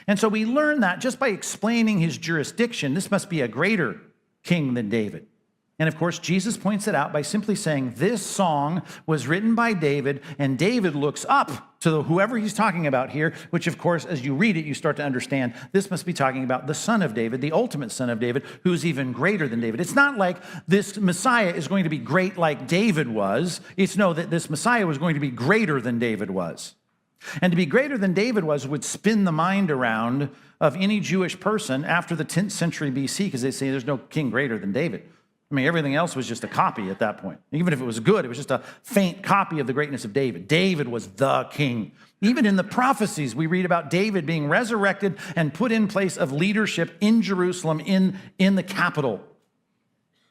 And so we learn that just by explaining his jurisdiction, this must be a greater king than David. And of course, Jesus points it out by simply saying this song was written by David, and David looks up to whoever he's talking about here, which of course, as you read it, you start to understand this must be talking about the son of David, the ultimate son of David, who's even greater than David. It's not like this Messiah is going to be great like David was. It's no, that this Messiah was going to be greater than David was. And to be greater than David was would spin the mind around of any Jewish person after the 10th century BC, because they say there's no king greater than David. I mean, everything else was just a copy at that point. Even if it was good, it was just a faint copy of the greatness of David. David was the king. Even in the prophecies, we read about David being resurrected and put in place of leadership in Jerusalem, in the capital.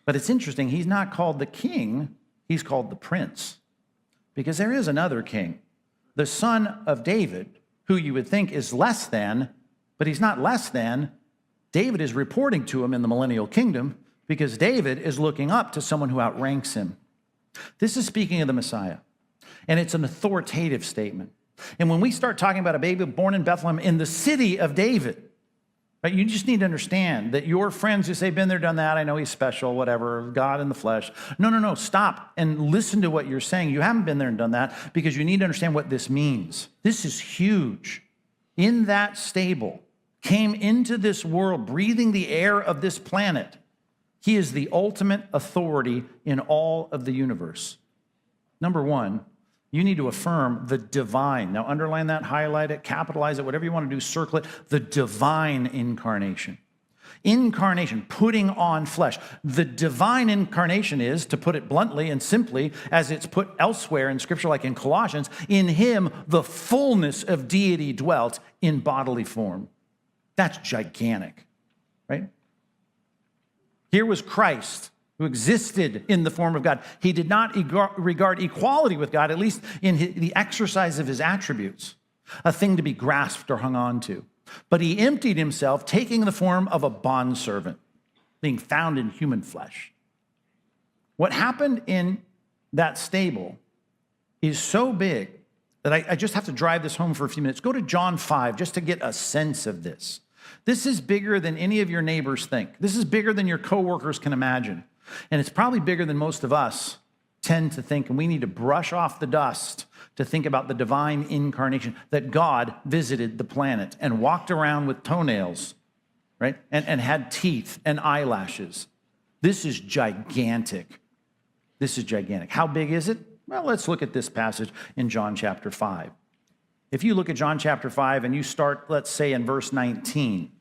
But it's interesting, he's not called the king, he's called the prince. Because there is another king, the son of David, who you would think is less than, but he's not less than. David is reporting to him in the millennial kingdom, because David is looking up to someone who outranks him. This is speaking of the Messiah, and it's an authoritative statement. And when we start talking about a baby born in Bethlehem in the city of David, right, you just need to understand that your friends who say, been there, done that, I know he's special, whatever, God in the flesh. No, stop and listen to what you're saying. You haven't been there and done that, because you need to understand what this means. This is huge. In that stable, came into this world, breathing the air of this planet. He is the ultimate authority in all of the universe. Number one, you need to affirm the divine. Now, underline that, highlight it, capitalize it, whatever you want to do, circle it. The divine incarnation. Incarnation, putting on flesh. The divine incarnation is, to put it bluntly and simply, as it's put elsewhere in Scripture, like in Colossians, in him the fullness of deity dwelt in bodily form. That's gigantic, right? Here was Christ, who existed in the form of God. He did not regard equality with God, at least in the exercise of his attributes, a thing to be grasped or hung on to. But he emptied himself, taking the form of a bondservant, being found in human flesh. What happened in that stable is so big that I just have to drive this home for a few minutes. Go to John 5 just to get a sense of this. This is bigger than any of your neighbors think. This is bigger than your coworkers can imagine. And it's probably bigger than most of us tend to think. And we need to brush off the dust to think about the divine incarnation, that God visited the planet and walked around with toenails, right? And had teeth and eyelashes. This is gigantic. This is gigantic. How big is it? Well, let's look at this passage in John chapter 5. If you look at John chapter 5 and you start, let's say, in verse 19,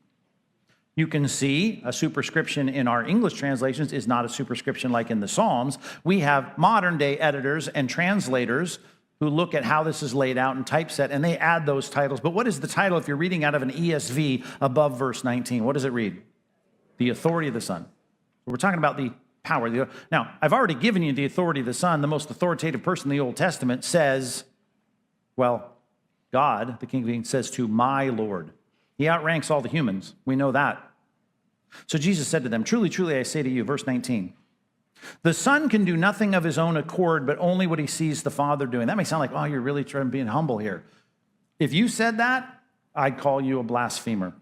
you can see a superscription in our English translations is not a superscription like in the Psalms. We have modern day editors and translators who look at how this is laid out in typeset, and they add those titles. But what is the title if you're reading out of an ESV above verse 19? What does it read? The authority of the Son. We're talking about the power. Now, I've already given you the authority of the Son. The most authoritative person in the Old Testament says, well, God, the King of Kings, says to my Lord. He outranks all the humans. We know that. So Jesus said to them, truly, truly, I say to you, verse 19, the Son can do nothing of his own accord, but only what he sees the Father doing. That may sound like, oh, you're really trying to be humble here. If you said that, I'd call you a blasphemer.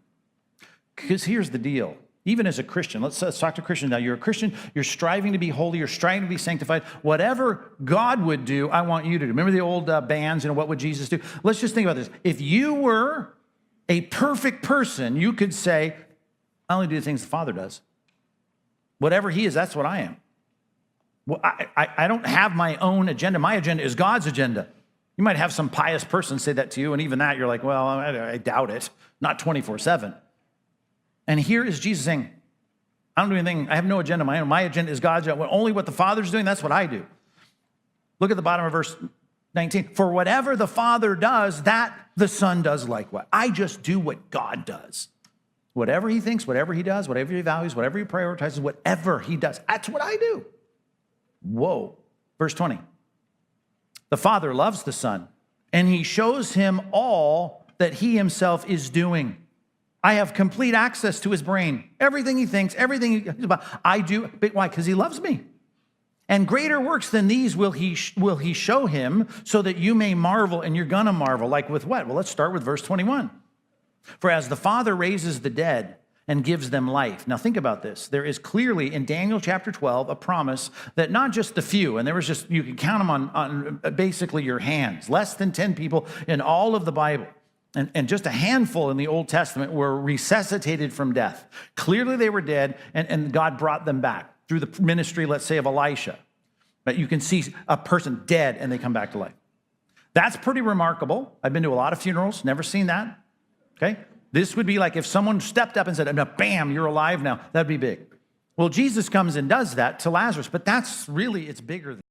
Because here's the deal. Even as a Christian, let's talk to Christians now. You're a Christian, you're striving to be holy, you're striving to be sanctified. Whatever God would do, I want you to do. Remember the old bands, what would Jesus do? Let's just think about this. If you were a perfect person, you could say, I only do the things the Father does. Whatever he is, that's what I am. Well, I don't have my own agenda. My agenda is God's agenda. You might have some pious person say that to you, and even that, you're like, well, I doubt it. Not 24/7. And here is Jesus saying, I don't do anything. I have no agenda of my own. My agenda is God's agenda. Only what the Father's doing, that's what I do. Look at the bottom of verse 19. For whatever the Father does, that the Son does likewise. I just do what God does. Whatever he thinks, whatever he does, whatever he values, whatever he prioritizes, whatever he does, that's what I do. Whoa. Verse 20. The Father loves the Son, and he shows him all that he himself is doing. I have complete access to his brain. Everything he thinks, everything I do. But why? Because he loves me. And greater works than these will he show him, so that you may marvel, and you're going to marvel. Like with what? Well, let's start with verse 21. For as the Father raises the dead and gives them life. Now think about this. There is clearly in Daniel chapter 12 a promise that not just the few, and there was just, you can count them on basically your hands, less than 10 people in all of the Bible. And just a handful in the Old Testament were resuscitated from death. Clearly they were dead, and God brought them back through the ministry, let's say, of Elisha. But you can see a person dead and they come back to life. That's pretty remarkable. I've been to a lot of funerals, never seen that. Okay? This would be like if someone stepped up and said, no, bam, you're alive now. That'd be big. Well, Jesus comes and does that to Lazarus, but that's really, it's bigger than